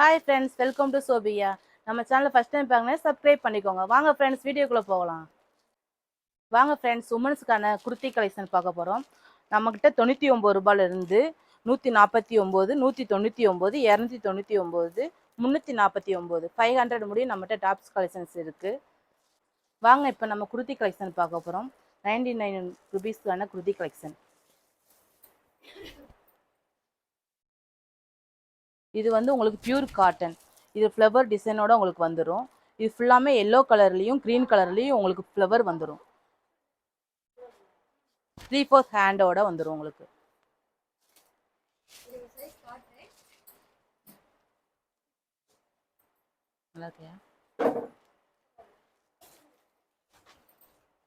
Hi friends, welcome to Shobika. நம்ம சேனலை first time பாருங்க, சப்ஸ்கிரைப் பண்ணிக்கோங்க. வாங்க ஃப்ரெண்ட்ஸ், வீடியோக்குள்ள போகலாம். வாங்க ஃப்ரெண்ட்ஸ், உமன்ஸ்க்கான குர்த்தி கலெக்ஷன் பார்க்க போறோம். நம்மகிட்ட 99 ரூபாயில இருந்து 149, 199, 299, 349, 500 முடியும் நம்மகிட்ட டாப்ஸ் கலெக்ஷன்ஸ் இருக்கு. வாங்க இப்போ நம்ம குர்த்தி கலெக்ஷன் பார்க்க போறோம். 99 ரூபீஸ்க்கான குர்த்தி கலெக்ஷன். இது வந்து உங்களுக்கு பியூர் காட்டன். இது ஃப்ளவர் டிசைனோட உங்களுக்கு வந்துடும். இது ஃபுல்லாமே எல்லோ கலர்லையும் க்ரீன் கலர்லையும் உங்களுக்கு ஃப்ளவர் வந்துடும். 3/4 ஹேண்டோட வந்துடும் உங்களுக்கு.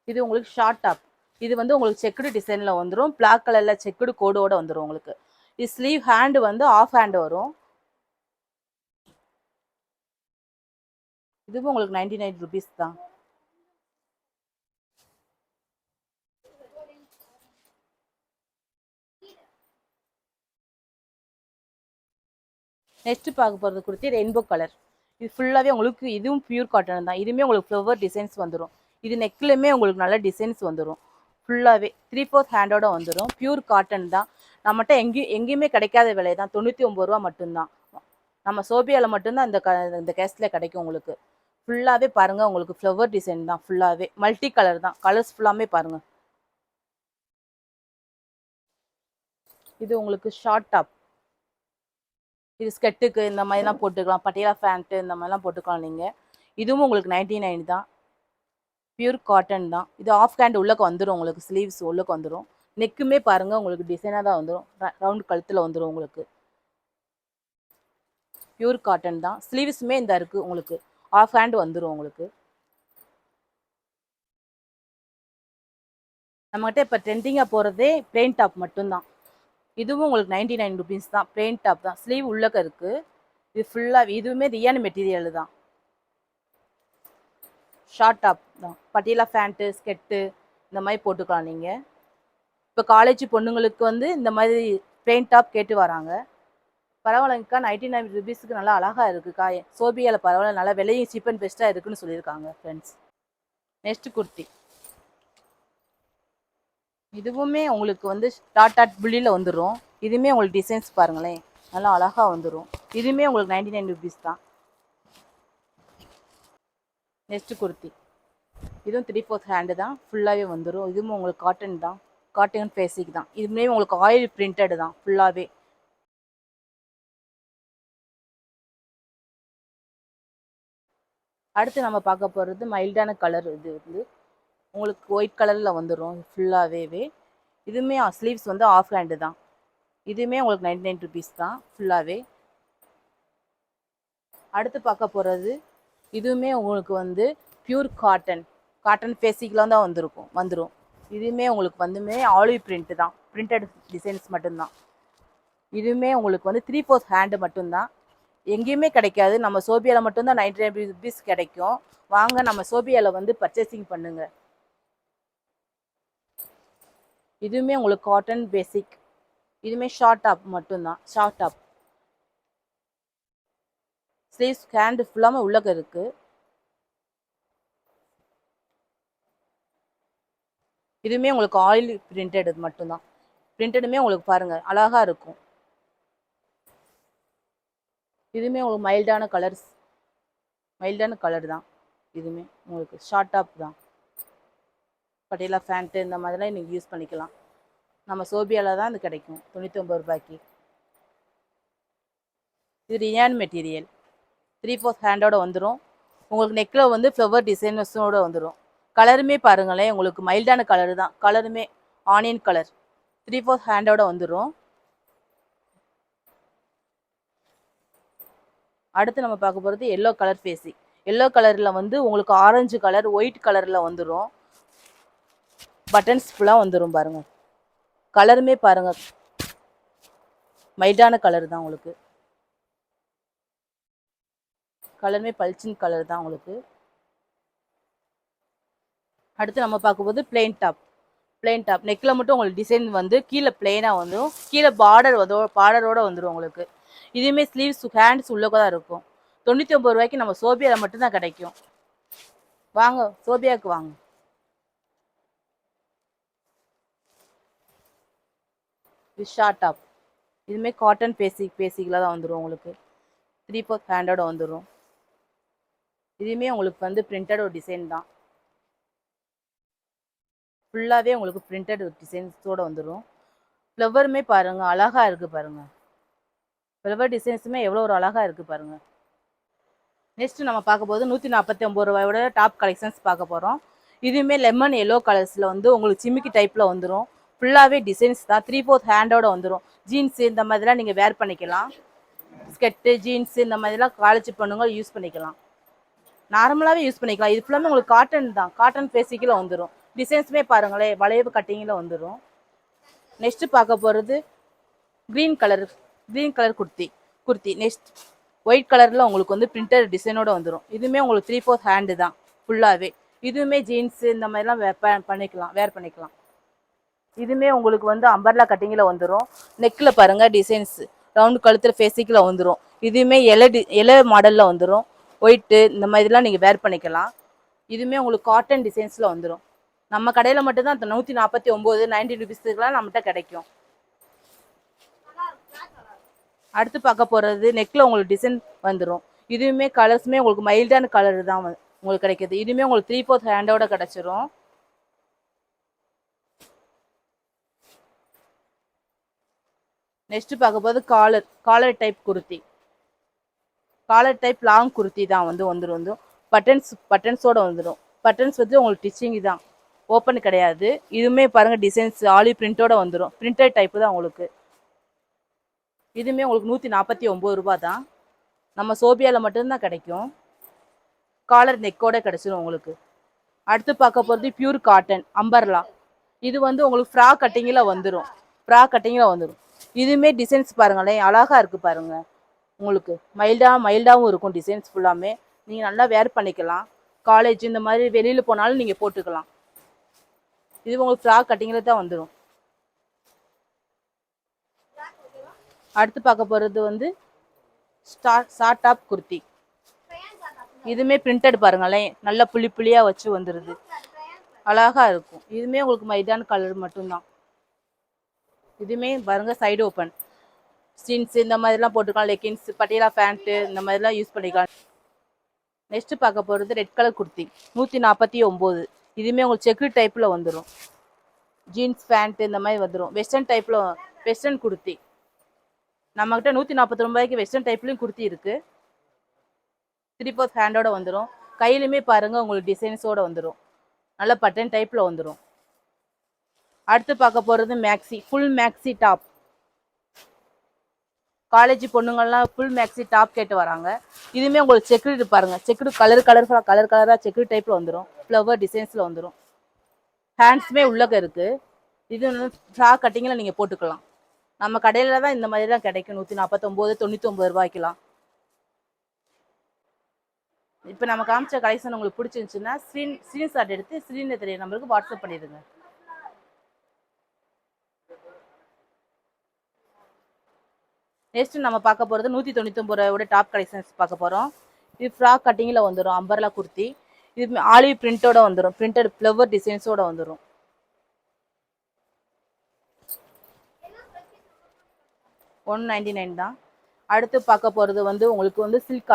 இது உங்களுக்கு ஷார்ட் டாப். இது வந்து உங்களுக்கு செக்குடு டிசைன்ல வந்துடும். பிளாக் கலர்ல செக்குடு கோடோட வந்துடும் உங்களுக்கு. இது ஸ்லீவ் ஹேண்டு வந்து ஆஃப் ஹேண்ட் வரும். இதுவும் உங்களுக்கு 99 ரூபீஸ் தான். நெக்ஸ்ட் பார்க்க போகிறது குர்த்தி ரெயின்போ கலர். இது ஃபுல்லாகவே உங்களுக்கு இதுவும் பியூர் காட்டன் தான். இதுவுமே உங்களுக்கு ஃப்ளவர் டிசைன்ஸ் வந்துடும். இது நெக்லையுமே உங்களுக்கு நல்ல டிசைன்ஸ் வந்துடும். ஃபுல்லாகவே 3/4 ஹேண்டோட வந்துடும். பியூர் காட்டன் தான். நம்மகிட்ட எங்கேயுமே கிடைக்காத விலை தான். 99 ரூபா மட்டும்தான். நம்ம சோபியாவில் மட்டும்தான் இந்த கேஸ்டில் கிடைக்கும் உங்களுக்கு. ஃபுல்லாகவே பாருங்கள், உங்களுக்கு ஃப்ளவர் டிசைன் தான். ஃபுல்லாகவே மல்டி கலர் தான். கலர்ஸ் ஃபுல்லாமே பாருங்கள். இது உங்களுக்கு ஷார்ட் டாப். இது ஸ்கெட்டுக்கு இந்த மாதிரிலாம் போட்டுக்கலாம். பட்டியாலா ஃபேண்ட்டு இந்த மாதிரிலாம் போட்டுக்கலாம் நீங்கள். இதுவும் உங்களுக்கு 99 தான். பியூர் காட்டன் தான். இது ஆஃப் ஹேண்ட் உள்ளக்கு வந்துடும் உங்களுக்கு. ஸ்லீவ்ஸ் உள்ளக்கு வந்துடும். நெக்குமே பாருங்கள், உங்களுக்கு டிசைனாக தான் வந்துடும். ரவுண்ட் கழுத்தில் வந்துடும் உங்களுக்கு. பியூர் காட்டன் தான். ஸ்லீவ்ஸுமே இந்த இருக்குது உங்களுக்கு. ஆஃப் ஹேண்ட் வந்துடும் உங்களுக்கு. நம்மகிட்ட இப்போ ட்ரெண்டிங்காக போகிறதே பிளெயின் டாப் மட்டும்தான். இதுவும் உங்களுக்கு 99 ரூபீஸ் தான். பிளெயின் டாப் தான். ஸ்லீவ் உள்ளக்க இருக்குது. இது ஃபுல்லாக இதுவுமே ரியான் மெட்டீரியல் தான். ஷார்ட் டாப் தான். பட்டியலா ஃபேண்ட்டு ஸ்கெட்டு இந்த மாதிரி போட்டுக்கலாம் நீங்கள். இப்போ காலேஜ் பொண்ணுங்களுக்கு வந்து இந்த மாதிரி பிளெயின் டாப் கேட்டு வராங்க. பரவாயில்லங்கக்கா, 99 ரூபீஸுக்கு நல்லா அழகாக இருக்குக்கா. சோபியாவில் பரவாயில்ல, நல்லா விலையும் சீப் அண்ட் பெஸ்ட்டாக இருக்குன்னு சொல்லியிருக்காங்க ஃப்ரெண்ட்ஸ். நெக்ஸ்ட் குர்த்தி. இதுவுமே உங்களுக்கு வந்து டாட் புள்ளியில் வந்துடும். இதுவுமே உங்களுக்கு டிசைன்ஸ் பாருங்களேன், நல்லா அழகாக வந்துடும். இதுவுமே உங்களுக்கு 99 ரூபீஸ் தான். நெக்ஸ்ட் குர்த்தி. இதுவும் 3/4 ஹேண்டு தான். ஃபுல்லாகவே வந்துடும். இதுவும் உங்களுக்கு காட்டன் தான். காட்டன் ஃபேஸிக் தான். இதுவுமே உங்களுக்கு ஆயில் பிரிண்டட் தான் ஃபுல்லாகவே. அடுத்து நம்ம பார்க்க போகிறது மைல்டான கலர். இது வந்து உங்களுக்கு ஒயிட் கலரில் வந்துடும் ஃபுல்லாகவே. இதுவுமே ஸ்லீவ்ஸ் வந்து ஆஃப் ஹேண்டு தான். இதுவுமே உங்களுக்கு 99 ரூபீஸ் தான் ஃபுல்லாகவே. அடுத்து பார்க்க போகிறது இதுவுமே உங்களுக்கு வந்து பியூர் காட்டன். காட்டன் ஃபேஸிக்கில் தான் வந்துடும். இதுவுமே உங்களுக்கு வந்துமே ஆலிவ் பிரிண்ட்டு தான். பிரிண்டட் டிசைன்ஸ் மட்டும்தான். இதுவுமே உங்களுக்கு வந்து 3/4 ஹேண்டு மட்டும்தான். எங்கேயுமே கிடைக்காது. நம்ம சோபியாவில் மட்டும்தான் 99 ரூபீஸ் கிடைக்கும். வாங்க நம்ம சோபியாவில் வந்து பர்ச்சேசிங் பண்ணுங்கள். இதுவுமே உங்களுக்கு காட்டன் பேசிக். இதுவுமே ஷார்ட் டாப் மட்டும்தான். Short top. ஸ்லீவ்ஸ் ஹேண்டு ஃபுல்லாமே உள்ளக்க இருக்குது. இதுவுமே உங்களுக்கு ஆயில் பிரிண்டட் மட்டும்தான். பிரிண்டடுமே உங்களுக்கு பாருங்கள் அழகாக இருக்கும். இதுவுமே உங்களுக்கு மைல்டான கலர் தான். இதுவுமே உங்களுக்கு ஷார்ட் டாப் தான். பட்டியலா ஃபேண்ட்டு இந்த மாதிரிலாம் நீங்கள் யூஸ் பண்ணிக்கலாம். நம்ம சோபியாவில் தான் இது கிடைக்கும் 99 ரூபாய்க்கு. இது ரியான் மெட்டீரியல். 3/4 ஹேண்டோட வந்துடும். உங்களுக்கு நெக்கில் வந்து ஃப்ளவர் டிசைன்ஸோடு வந்துடும். கலருமே பாருங்களேன், உங்களுக்கு மைல்டான கலர் தான். கலருமே ஆனியன் கலர். 3/4 ஹேண்டோட வந்துடும். அடுத்து நம்ம பார்க்க போகிறது எல்லோ கலர் ஃபேஸிங். எல்லோ கலரில் வந்து உங்களுக்கு ஆரஞ்சு கலர் ஒயிட் கலரில் வந்துடும். பட்டன்ஸ் ஃபுல்லாக வந்துடும் பாருங்கள். கலருமே பாருங்கள் மைல்டான கலர் தான் உங்களுக்கு. கலருமே பல்ச்சின் கலர் தான் உங்களுக்கு. அடுத்து நம்ம பார்க்கும்போது பிளெயின் டாப். நெக்கில் மட்டும் உங்களுக்கு டிசைன் வந்து கீழே பிளெயினாக வந்துடும். கீழே பார்டரோட வந்துடும் உங்களுக்கு. இதுவுமே ஸ்லீவ்ஸ் ஹேண்ட்ஸ் உள்ளக்க தான் இருக்கும். 99 ரூபாய்க்கு நம்ம சோபியாவில் மட்டும்தான் கிடைக்கும். வாங்க சோபியாவுக்கு வாங்க. விஷா டாப் இதுவுமே காட்டன் பேசிக்கில் தான் வந்துடும் உங்களுக்கு. 3/4 ஹேண்டோட வந்துடும். இதுவுமே உங்களுக்கு வந்து பிரிண்டட் ஒரு டிசைன் தான். ஃபுல்லாகவே உங்களுக்கு பிரிண்டட் ஒரு டிசைன்ஸோடு வந்துடும். ஃப்ளவருமே பாருங்கள் அழகாக இருக்குது பாருங்கள். ஃப்ளவர் டிசைன்ஸுமே எவ்வளோ ஒரு அழகாக இருக்குது பாருங்கள். நெக்ஸ்ட்டு நம்ம பார்க்க போது 149 ரூபாயோட டாப் கலெக்ஷன்ஸ் பார்க்க போகிறோம். இதுவுமே லெமன் எல்லோ கலர்ஸில் வந்து உங்களுக்கு சிமிக்கி டைப்பில் வந்துடும். ஃபுல்லாகவே டிசைன்ஸ் தான். 3/4 ஹேண்டோட வந்துடும். ஜீன்ஸு இந்த மாதிரிலாம் நீங்கள் வேர் பண்ணிக்கலாம். ஸ்கெட்டு ஜீன்ஸு இந்த மாதிரிலாம் காலேஜ் பண்ணுங்க யூஸ் பண்ணிக்கலாம். நார்மலாகவே யூஸ் பண்ணிக்கலாம். இது ஃபுல்லாமே உங்களுக்கு காட்டன் தான். காட்டன் பேசிக்கில் வந்துடும். டிசைன்ஸுமே பாருங்களேன் வளைவு கட்டிங்கில் வந்துடும். நெக்ஸ்ட்டு பார்க்க போகிறது green colour kurti. Next white கலரில் உங்களுக்கு வந்து பிரிண்டட் டிசைனோட வந்துடும். இதுவுமே உங்களுக்கு 3/4 ஹேண்டு தான் ஃபுல்லாகவே. இதுவுமே ஜீன்ஸு இந்த மாதிரிலாம் வேர் பண்ணிக்கலாம். இதுவுமே உங்களுக்கு வந்து அம்பர்லா கட்டிங்கில் வந்துடும். நெக்கில் பாருங்கள் டிசைன்ஸ் ரவுண்டு கழுத்தில் ஃபேஸிக்கில் வந்துடும். இதுவுமே இலை மாடலில் வந்துடும். ஒயிட்டு இந்த மாதிரிலாம் நீங்கள் வேர் பண்ணிக்கலாம். இதுவுமே உங்களுக்கு காட்டன் டிசைன்ஸில் வந்துடும். நம்ம கடையில் மட்டும்தான் 149 90 ருபீஸுக்குலாம் நம்மகிட்ட கிடைக்கும். அடுத்து பார்க்க போகிறது நெக்கில் உங்களுக்கு டிசைன் வந்துடும். இதுவுமே கலர்ஸுமே உங்களுக்கு மைல்டான கலர் தான் உங்களுக்கு கிடைக்கிது. இதுவுமே உங்களுக்கு 3/4 ஹேண்டோட கிடச்சிரும். நெக்ஸ்ட்டு பார்க்க போது collar type kurti. Collar type long kurti தான் வந்துடும். பட்டன்ஸோடு வந்துடும். பட்டன்ஸ் வந்து உங்களுக்கு டிச்சிங் தான், ஓப்பன் கிடையாது. இதுவுமே பாருங்கள் டிசைன்ஸ் ஆலிவ் பிரிண்டோடு வந்துடும். பிரிண்டட் டைப்பு தான் உங்களுக்கு. இதுவுமே உங்களுக்கு 149 ரூபா தான். நம்ம சோபியாவில் மட்டும்தான் கிடைக்கும். காலர் நெக்கோட கிடச்சிடும் உங்களுக்கு. அடுத்து பார்க்க போகிறது பியூர் காட்டன் அம்பர்லா. இது வந்து உங்களுக்கு ஃப்ராக் கட்டிங்கில் வந்துடும். இதுவுமே டிசைன்ஸ் பாருங்களேன் அழகாக இருக்குது பாருங்கள். உங்களுக்கு மைல்டாகவும் இருக்கும். டிசைன்ஸ் ஃபுல்லாமே நீங்கள் நல்லா வேர் பண்ணிக்கலாம். காலேஜ் இந்த மாதிரி வெளியில் போனாலும் நீங்கள் போட்டுக்கலாம். இது உங்களுக்கு ஃப்ராக் கட்டிங்கில் தான் வந்துடும். அடுத்து பார்க்க போகிறது வந்து ஷார்ட் டாப் குர்த்தி. இதுவுமே பிரிண்டட் பாருங்களேன் நல்ல புள்ளியாக வச்சு வந்துடுது. அழகாக இருக்கும். இதுவுமே உங்களுக்கு மைல்டான கலர் மட்டும்தான். இதுவுமே பாருங்கள் சைடு ஓப்பன் ஜீன்ஸு இந்த மாதிரிலாம் போட்டுக்கலாம். லெக்கின்ஸு பட்டியலா பேண்ட்டு இந்த மாதிரிலாம் யூஸ் பண்ணிக்கலாம். நெக்ஸ்ட்டு பார்க்க போகிறது ரெட் கலர் குர்த்தி 149. இதுவுமே உங்களுக்கு செக்கு டைப்பில் வந்துடும். ஜீன்ஸ் பேண்ட்டு இந்த மாதிரி வந்துடும். வெஸ்டர்ன் குர்த்தி நம்மக்கிட்ட 149 ரூபாய்க்கு வெஸ்டர்ன் டைப்லேயும் குர்த்தி இருக்குது. 3/4 ஹேண்டோட வந்துடும். கையிலுமே பாருங்கள் உங்களுக்கு டிசைன்ஸோடு வந்துடும். நல்ல பட்டன் டைப்பில் வந்துடும். அடுத்து பார்க்க போகிறது ஃபுல் மேக்ஸி டாப். காலேஜ் பொண்ணுங்கள்லாம் ஃபுல் மேக்ஸி டாப் கேட்டு வராங்க. இதுவுமே உங்களுக்கு செக்குடு பாருங்கள். செக்குடு கலராக செக்குடு டைப்பில் வந்துடும். ஃப்ளவர் டிசைன்ஸில் வந்துடும். ஹேண்ட்ஸுமே உள்ளக்க இருக்குது. இது ஃப்ராக் கட்டிங்கில் நீங்கள் போட்டுக்கலாம். நம்ம கடையில் தான் இந்த மாதிரி தான் கிடைக்கும். 149 99 ரூபாய்க்கலாம். இப்போ நம்ம காமிச்ச கலெக்ஷன் உங்களுக்கு பிடிச்சிருந்துச்சுன்னா ஸ்க்ரீன்ஷாட் எடுத்து ஸ்க்ரீனில் தெரிய நம்பருக்கு வாட்ஸ்அப் பண்ணிடுங்க. நெக்ஸ்ட் நம்ம பார்க்க போகிறது 199 ரூபாயோட டாப் கலெக்ஷன்ஸ் பார்க்க போகிறோம். இது ஃப்ராக் கட்டிங்கில் வந்துடும். அம்பர்லா குர்த்தி. இது ஆலிவ் பிரிண்டோட வந்துடும். பிரிண்டட் ஃப்ளவர் டிசைன்ஸோட வந்துடும். 199 தான். அடுத்து பார்க்க போகிறது வந்து உங்களுக்கு வந்து சில்க்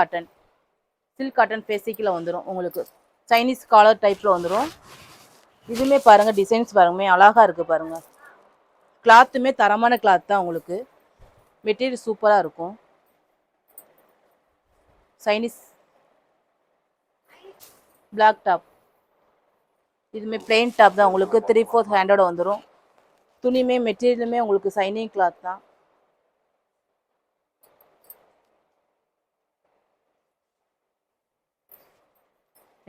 காட்டன் பேசிக்கில் வந்துடும். உங்களுக்கு சைனீஸ் காலர் டைப்பில் வந்துடும். இதுவுமே பாருங்கள் டிசைன்ஸ் பாருங்கள் அழகாக இருக்குது பாருங்கள். கிளாத்துமே தரமான கிளாத் தான். உங்களுக்கு மெட்டீரியல் சூப்பராக இருக்கும். Chinese black top. இதுவுமே பிளெயின் டாப் தான். உங்களுக்கு 3/4 ஹேண்டோட வந்துடும். துணியுமே மெட்டீரியலுமே உங்களுக்கு சைனிங் கிளாத் தான்.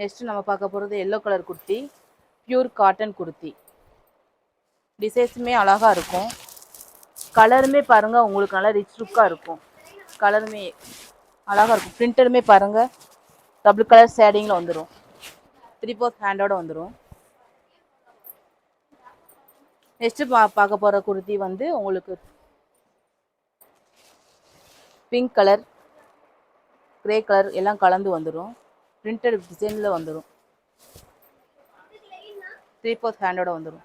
நெக்ஸ்ட் நம்ம பார்க்க போகிறது yellow colour kurti. Pure cotton kurti. டிசைன்ஸுமே அழகாக இருக்கும். கலருமே பாருங்கள் உங்களுக்கு நல்லா ரிச் லுக்காக இருக்கும். கலருமே அழகாக இருக்கும். பிரிண்டருமே பாருங்கள் டபுள் கலர் ஷேடிங்கில் வந்துடும். 3/4 ஹேண்டோட வந்துடும். நெக்ஸ்ட்டு பார்க்க போகிற குர்த்தி வந்து உங்களுக்கு பிங்க் கலர், கிரே கலர் எல்லாம் கலந்து வந்துடும். பிரிண்டட் டிசைனில் வந்துடும். 3/4 ஹேண்டோட வந்துடும்.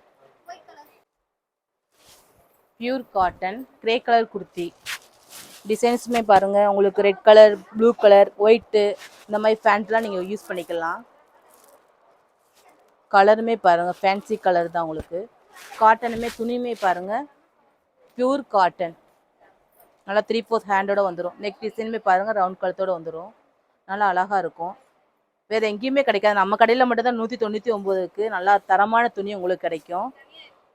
Pure cotton grey colour kurti. டிசைன்ஸுமே பாருங்கள், உங்களுக்கு red colour, blue colour, white இந்த மாதிரி ஃபேண்ட்லாம் நீங்கள் யூஸ் பண்ணிக்கலாம். கலருமே பாருங்கள் ஃபேன்சி கலர் தான் உங்களுக்கு. காட்டனுமே துணியுமே பாருங்கள் பியூர் காட்டன். நல்லா 3/4 ஹேண்டோட வந்துடும். நெக் டிசைனுமே பாருங்கள் ரவுண்ட் கழுத்தோடு வந்துடும். நல்லா அழகாக இருக்கும். வேறு எங்கேயுமே கிடைக்காது. நம்ம கடையில் மட்டும்தான் 199க்கு நல்லா தரமான துணி உங்களுக்கு கிடைக்கும்.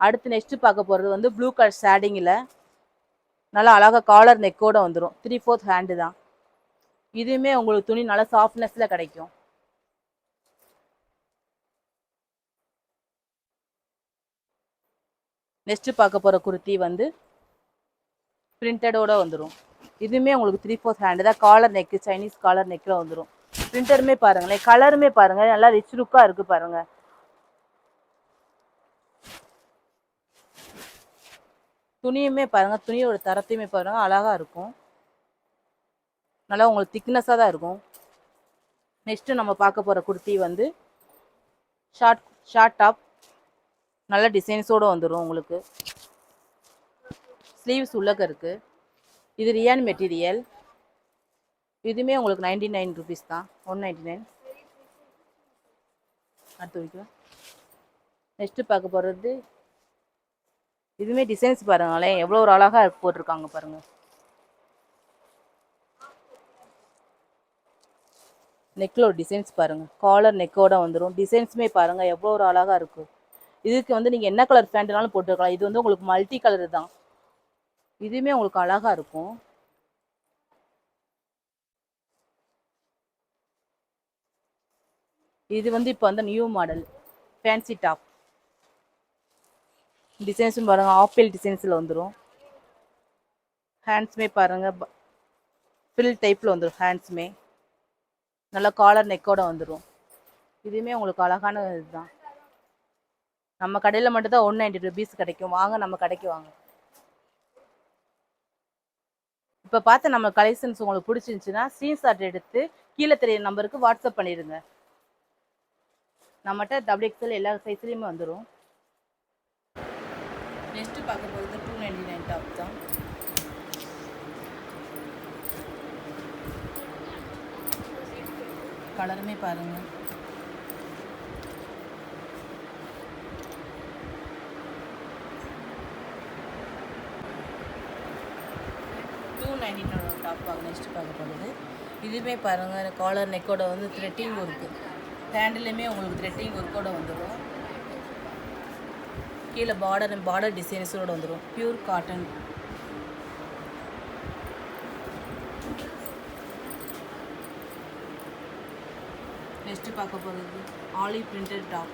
அடுத்து நெக்ஸ்ட்டு பார்க்க போகிறது வந்து ப்ளூ கலர் ஷேடிங்கில் நல்லா அழகாக காலர் நெக்கோடு வந்துடும். 3/4 ஹேண்டு தான். இதுவுமே உங்களுக்கு துணி நல்லா சாஃப்ட்னஸில் கிடைக்கும். நெக்ஸ்ட்டு பார்க்க போகிற குர்த்தி வந்து பிரிண்டடோடு வந்துடும். இதுவுமே உங்களுக்கு 3/4 ஹேண்டு தான். காலர் நெக்கு, சைனீஸ் காலர் நெக்கில் வந்துடும். பிரிண்டருமே பாருங்களேன், கலருமே பாருங்கள் நல்லா ரிச் லுக்காக இருக்குது பாருங்கள். துணியுமே பாருங்கள், துணியோட தரத்தையுமே பாருங்கள் அழகாக இருக்கும். நல்லா உங்களுக்கு திக்னஸாக தான் இருக்கும். நெக்ஸ்ட்டு நம்ம பார்க்க போகிற குர்த்தி வந்து ஷார்ட் டாப் நல்ல டிசைன்ஸோடு வந்துடும் உங்களுக்கு. ஸ்லீவ்ஸ் உள்ளக்க இருக்குது. இது ரியான் மெட்டீரியல். இதுவுமே உங்களுக்கு 99 ருபீஸ் தான். 199. அடுத்து வைக்கலாம். நெக்ஸ்ட்டு பார்க்க போகிறது இதுவுமே டிசைன்ஸ் பாருங்களேன் எவ்வளோ ஒரு அழகாக போட்டிருக்காங்க பாருங்கள். நெக்கில் ஒரு டிசைன்ஸ் பாருங்கள், காலர் நெக்கோட வந்துடும். டிசைன்ஸுமே பாருங்கள் எவ்வளோ ஒரு அழகாக இருக்குது. இதுக்கு வந்து நீங்கள் என்ன கலர் பேண்ட்னாலும் போட்டுக்கலாம். இது வந்து உங்களுக்கு மல்டி கலர் தான். இதுவுமே உங்களுக்கு அழகாக இருக்கும். இது வந்து இப்போ வந்து நியூ மாடல் ஃபேன்சி டாப். டிசைன்ஸும் பாருங்கள் ஆப்பிள் டிசைன்ஸில் வந்துடும். ஹேண்ட்ஸுமே பாருங்கள் ஃபில் டைப்பில் வந்துடும். ஹேண்ட்ஸுமே நல்லா காலர் நெக்கோட வந்துடும். இதுவுமே உங்களுக்கு அழகான இதுதான். நம்ம கடையில் மட்டும்தான் 190 ருபீஸ் கிடைக்கும். வாங்க நம்ம கடைக்கு வாங்க. இப்போ பார்த்து நம்ம கலெக்ஷன்ஸ் உங்களுக்கு பிடிச்சிருந்துச்சுன்னா ஸ்க்ரீன்ஷாட் எடுத்து கீழே தெரிய நம்பருக்கு வாட்ஸ்அப் பண்ணிடுங்க. நம்மகிட்ட XXL எல்லா சைஸ்லேயுமே வந்துடும். நெக்ஸ்ட்டு பார்க்க போகிறது 299 டாப் தான். கலருமே பாருங்கள் டாப் பார்க்க. நெக்ஸ்ட்டு பார்க்க போகிறது இதுவுமே பாருங்கள் காலர் நெக்கோட வந்து த்ரெட்டிங் ஒர்க்கு. ஹேண்டிலுமே உங்களுக்கு த்ரெட்டிங் ஒர்க்கோடு வந்துடும். கீழே பார்டர் டிசைன்ஸோடு வந்துடும். Pure cotton. நெக்ஸ்ட்டு பார்க்க போகிறது olive printed top,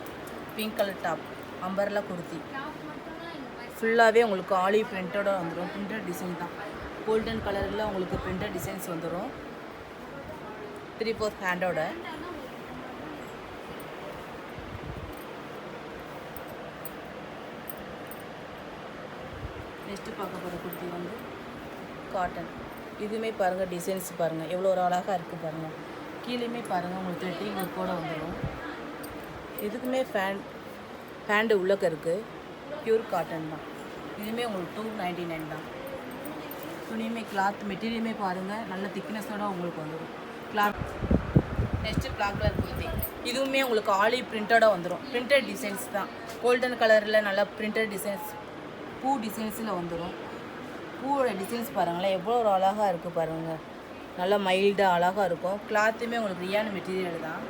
pink colour top, umbrella kurti. ஃபுல்லாகவே உங்களுக்கு ஆலிவ் பிரிண்டோட வந்துடும். பிரிண்டட் டிசைன் தான். கோல்டன் கலரில் உங்களுக்கு பிரிண்டட் டிசைன்ஸ் வந்துடும். 3/4 ஹேண்டோட. நெக்ஸ்ட்டு பார்க்க போகிற குர்த்தி வந்து காட்டன். இதுவுமே பாருங்கள் டிசைன்ஸ் பாருங்கள் எவ்வளோ ஒரு அழகாக இருக்குது பாருங்கள். கீழேயுமே பாருங்கள் உங்களுக்கு த்ரெட்டிங் ஒர்க்கோட வந்துடும். இதுக்குமே ஹேண்டு உள்ளக்க இருக்குது. பியூர் காட்டன் தான். இதுவுமே உங்களுக்கு 299 தான். துணியுமே கிளாத் மெட்டீரியலுமே பாருங்கள் நல்ல திக்னஸோட உங்களுக்கு வந்துடும் cloth. Next black colour kurti. இதுவுமே உங்களுக்கு ஆலிவ் பிரிண்டோட வந்துடும். பிரிண்டட் டிசைன்ஸ் தான். கோல்டன் கலரில் நல்லா பிரிண்டட் டிசைன்ஸ் பூ டிசைன்ஸில் வந்துடும். பூவோட டிசைன்ஸ் பாருங்களேன் எவ்வளோ ஒரு அழகாக இருக்குது பாருங்கள். நல்லா மைல்டாக அழகாக இருக்கும். கிளாத்துமே உங்களுக்கு ரியான் மெட்டீரியல் தான்.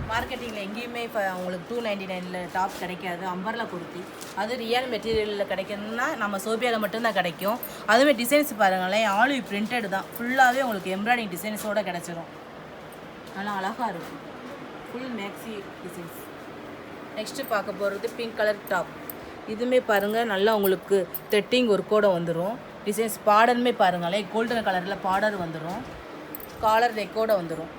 மார்க்கெட்டிங்கில் எங்கேயுமே இப்போ உங்களுக்கு 299 டாப் கிடைக்காது. அம்பர்லா குர்த்தி அது ரியல் மெட்டீரியலில் கிடைக்கணும்னா நம்ம சோபியாவில் மட்டும்தான் கிடைக்கும். அதுவே டிசைன்ஸ் பாருங்களேன் ஆலிவ் பிரிண்டட் தான். ஃபுல்லாகவே உங்களுக்கு எம்ப்ராய்டிங் டிசைன்ஸோடு கிடச்சிரும். நல்லா அழகாக இருக்கும். Full maxi designs. நெக்ஸ்ட்டு பார்க்க போகிறது பிங்க் கலர் டாப். இதுவுமே பாருங்கள் நல்லா உங்களுக்கு த்ரெட்டிங் ஒர்க்கோடு வந்துடும். டிசைன்ஸ் பார்டருமே பாருங்களேன் கோல்டன் கலரில் பார்டர் வந்துடும். காலர் நெக்கோடு வந்துடும்.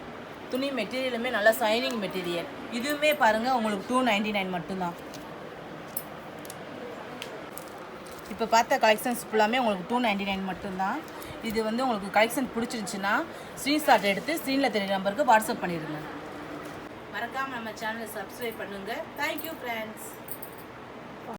துணி மெட்டீரியலுமே நல்லா சைனிங் மெட்டீரியல். இதுவுமே பாருங்கள் உங்களுக்கு 299 மட்டும்தான். இப்போ பார்த்த கலெக்ஷன்ஸ் ஃபுல்லாமே உங்களுக்கு 299 மட்டும்தான். இது வந்து உங்களுக்கு கலெக்ஷன் பிடிச்சிருந்துச்சுன்னா ஸ்க்ரீன்ஷாட் எடுத்து ஸ்க்ரீனில் தெரிய நம்பருக்கு வாட்ஸ்அப் பண்ணிடுங்க. மறக்காமல் நம்ம சேனலை சப்ஸ்கிரைப் பண்ணுங்கள். Thank you friends.